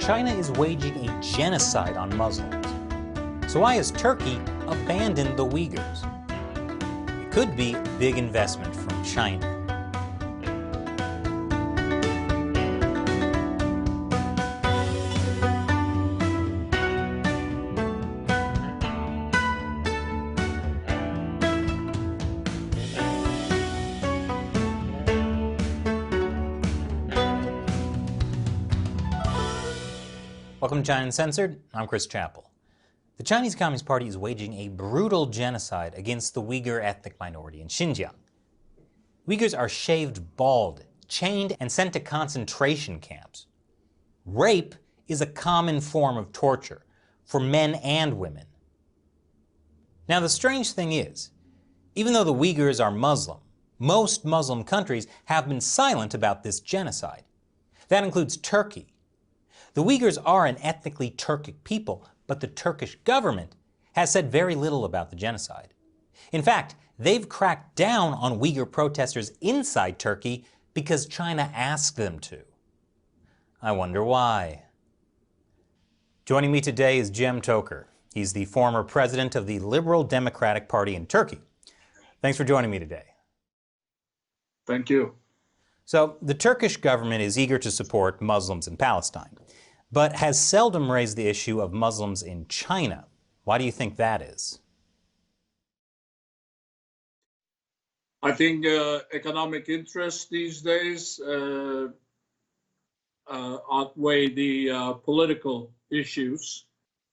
China is waging a genocide on Muslims. So why has Turkey abandoned the Uyghurs? It could be a big investment from China. Welcome to China Uncensored. I'm Chris Chappell. The Chinese Communist Party is waging a brutal genocide against the Uyghur ethnic minority in Xinjiang. Uyghurs are shaved bald, chained, and sent to concentration camps. Rape is a common form of torture for men and women. Now, the strange thing is, even though the Uyghurs are Muslim, most Muslim countries have been silent about this genocide. That includes Turkey. The Uyghurs are an ethnically Turkic people, but the Turkish government has said very little about the genocide. In fact, they've cracked down on Uyghur protesters inside Turkey because China asked them to. I wonder why. Joining me today is Cem Toker. He's the former president of the Liberal Democratic Party in Turkey. Thanks for joining me today. Thank you. So, the Turkish government is eager to support Muslims in Palestine, but has seldom raised the issue of Muslims in China. Why do you think that is? I think economic interests these days outweigh the political issues.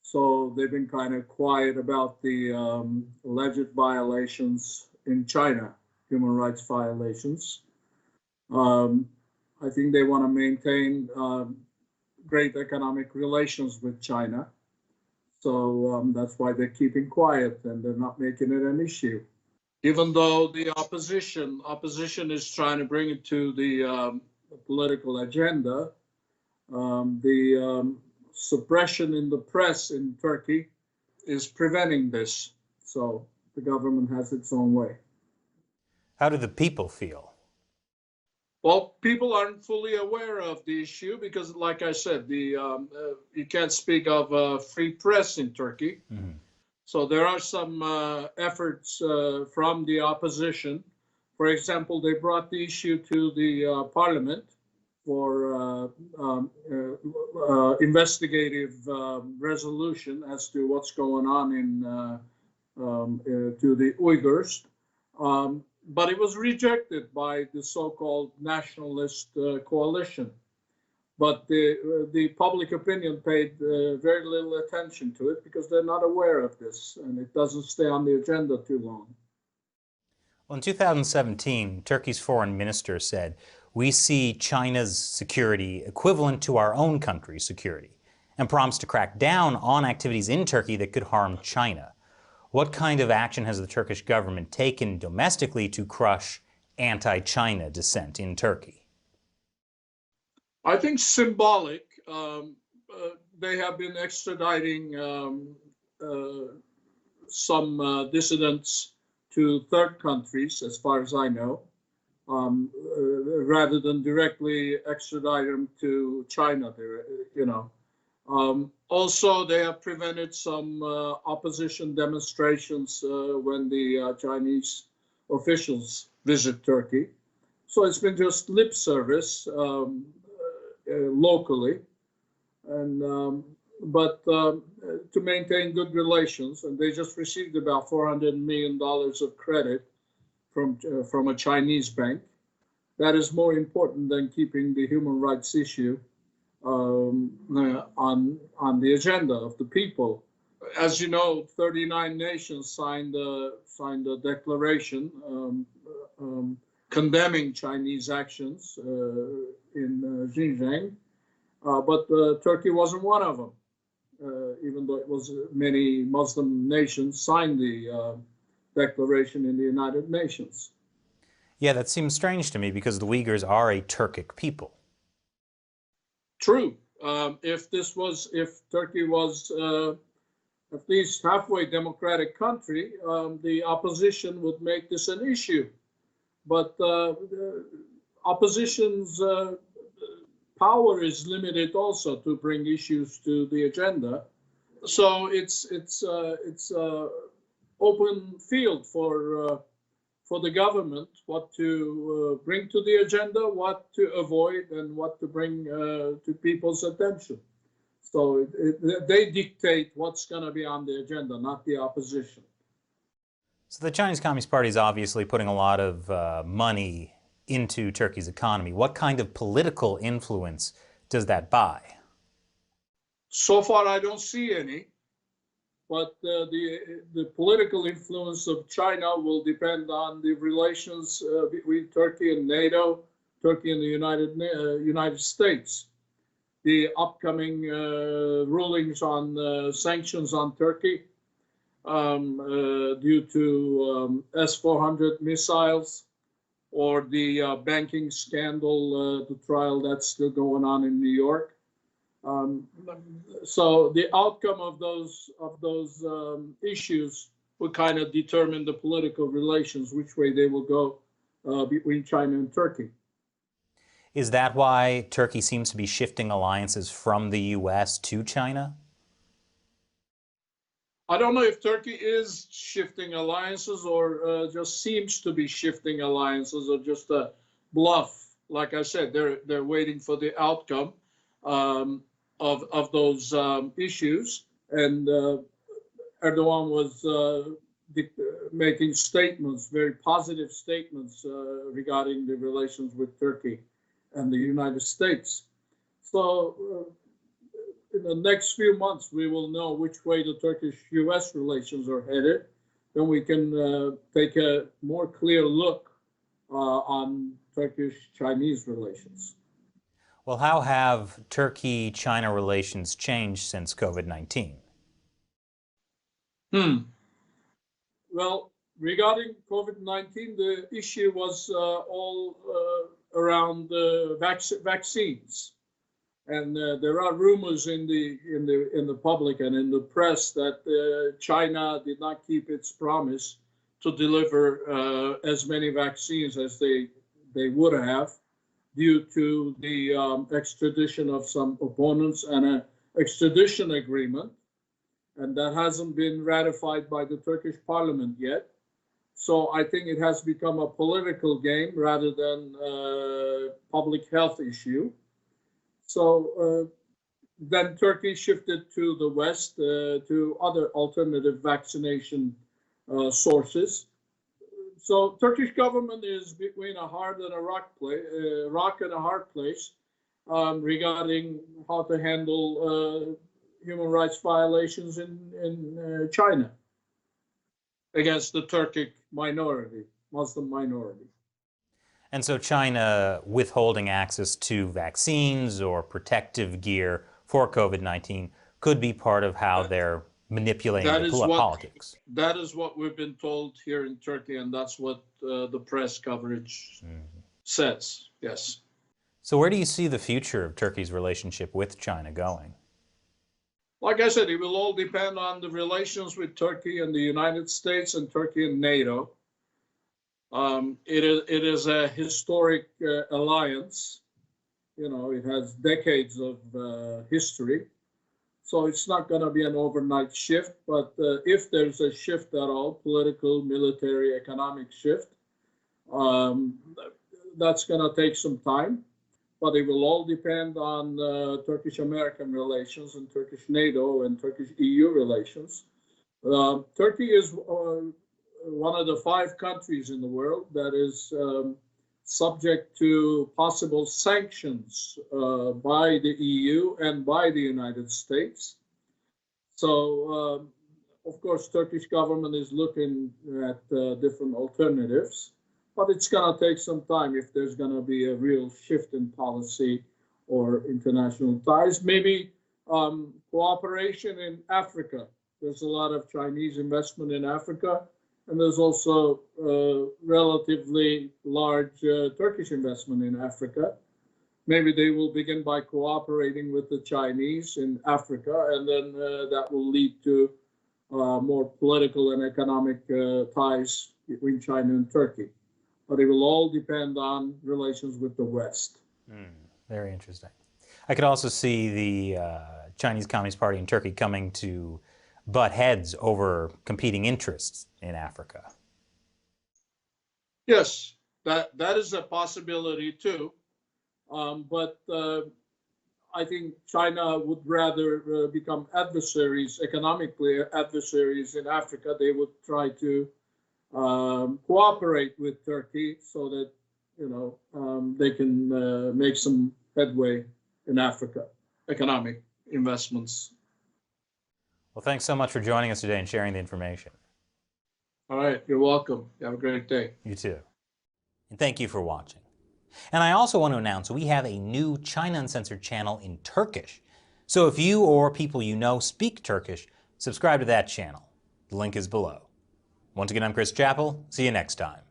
So they've been kind of quiet about the alleged violations in China, human rights violations. I think they want to maintain great economic relations with China. So that's why they're keeping quiet and they're not making it an issue. Even though the opposition is trying to bring it to the political agenda, the suppression in the press in Turkey is preventing this. So the government has its own way. How do the people feel? Well, people aren't fully aware of the issue because, like I said, you can't speak of a free press in Turkey. Mm-hmm. So there are some efforts from the opposition. For example, they brought the issue to the parliament for investigative resolution as to what's going on to the Uyghurs. But it was rejected by the so-called nationalist coalition. But the public opinion paid very little attention to it because they're not aware of this, and it doesn't stay on the agenda too long. Well, in 2017, Turkey's foreign minister said, "We see China's security equivalent to our own country's security," and promised to crack down on activities in Turkey that could harm China. What kind of action has the Turkish government taken domestically to crush anti-China dissent in Turkey? I think symbolic. They have been extraditing some dissidents to third countries, as far as I know, rather than directly extradite them to China. Also, they have prevented some opposition demonstrations when the Chinese officials visit Turkey. So it's been just lip service locally, but to maintain good relations. And they just received about $400 million of credit from a Chinese bank. That is more important than keeping the human rights issue on the agenda of the people. As you know, 39 nations signed a declaration condemning Chinese actions in Xinjiang, but Turkey wasn't one of them, even though it was many Muslim nations signed the declaration in the United Nations. Yeah, that seems strange to me because the Uyghurs are a Turkic people. True. If Turkey was at least halfway democratic country, the opposition would make this an issue. But opposition's power is limited also to bring issues to the agenda. So it's open field for the government what to bring to the agenda, what to avoid, and what to bring to people's attention. So they dictate what's going to be on the agenda, not the opposition. So the Chinese Communist Party is obviously putting a lot of money into Turkey's economy. What kind of political influence does that buy? So far, I don't see any. But the political influence of China will depend on the relations between Turkey and NATO, Turkey and the United States. The upcoming rulings on sanctions on Turkey due to S-400 missiles, or the banking scandal, the trial that's still going on in New York. So the outcome of those issues will kind of determine the political relations, which way they will go between China and Turkey. Is that why Turkey seems to be shifting alliances from the U.S. to China? I don't know if Turkey is shifting alliances or just seems to be shifting alliances, or just a bluff. Like I said, they're waiting for the outcome of those issues, and Erdogan was making statements, very positive statements regarding the relations with Turkey and the United States. So in the next few months, we will know which way the Turkish-U.S. relations are headed. Then we can take a more clear look on Turkish-Chinese relations. Well, how have Turkey-China relations changed since COVID-19? Well, regarding COVID-19, the issue was all around vaccines, and there are rumors in the public and in the press that China did not keep its promise to deliver as many vaccines as they would have, due to the extradition of some opponents and an extradition agreement, and that hasn't been ratified by the Turkish parliament yet. So I think it has become a political game rather than a public health issue. So then Turkey shifted to the West, to other alternative vaccination sources. So Turkish government is between a hard and a rock and a hard place regarding how to handle human rights violations in China against the Turkic minority, Muslim minority. And so China withholding access to vaccines or protective gear for COVID-19 could be part of how they're manipulating the politics. That is what we've been told here in Turkey, and that's what the press coverage says, yes. So where do you see the future of Turkey's relationship with China going? Like I said, it will all depend on the relations with Turkey and the United States, and Turkey and NATO. It is a historic alliance. You know, it has decades of history. So it's not going to be an overnight shift, but if there's a shift at all, political, military, economic shift, that's going to take some time. But it will all depend on Turkish-American relations and Turkish-NATO and Turkish-EU relations. Turkey is one of the 5 countries in the world that is subject to possible sanctions by the EU and by the United States. So, of course, Turkish government is looking at different alternatives, but it's going to take some time if there's going to be a real shift in policy or international ties. Maybe cooperation in Africa. There's a lot of Chinese investment in Africa, and there's also relatively large Turkish investment in Africa. Maybe they will begin by cooperating with the Chinese in Africa, and then that will lead to more political and economic ties between China and Turkey. But it will all depend on relations with the West. Very interesting. I could also see the Chinese Communist Party and Turkey coming to butt heads over competing interests in Africa. Yes, that is a possibility too. But I think China would rather become adversaries, economically adversaries in Africa. They would try to cooperate with Turkey so that, they can make some headway in Africa, economic investments. Well, thanks so much for joining us today and sharing the information. All right, you're welcome. You have a great day. You too. And thank you for watching. And I also want to announce we have a new China Uncensored channel in Turkish. So if you or people you know speak Turkish, subscribe to that channel. The link is below. Once again, I'm Chris Chappell. See you next time.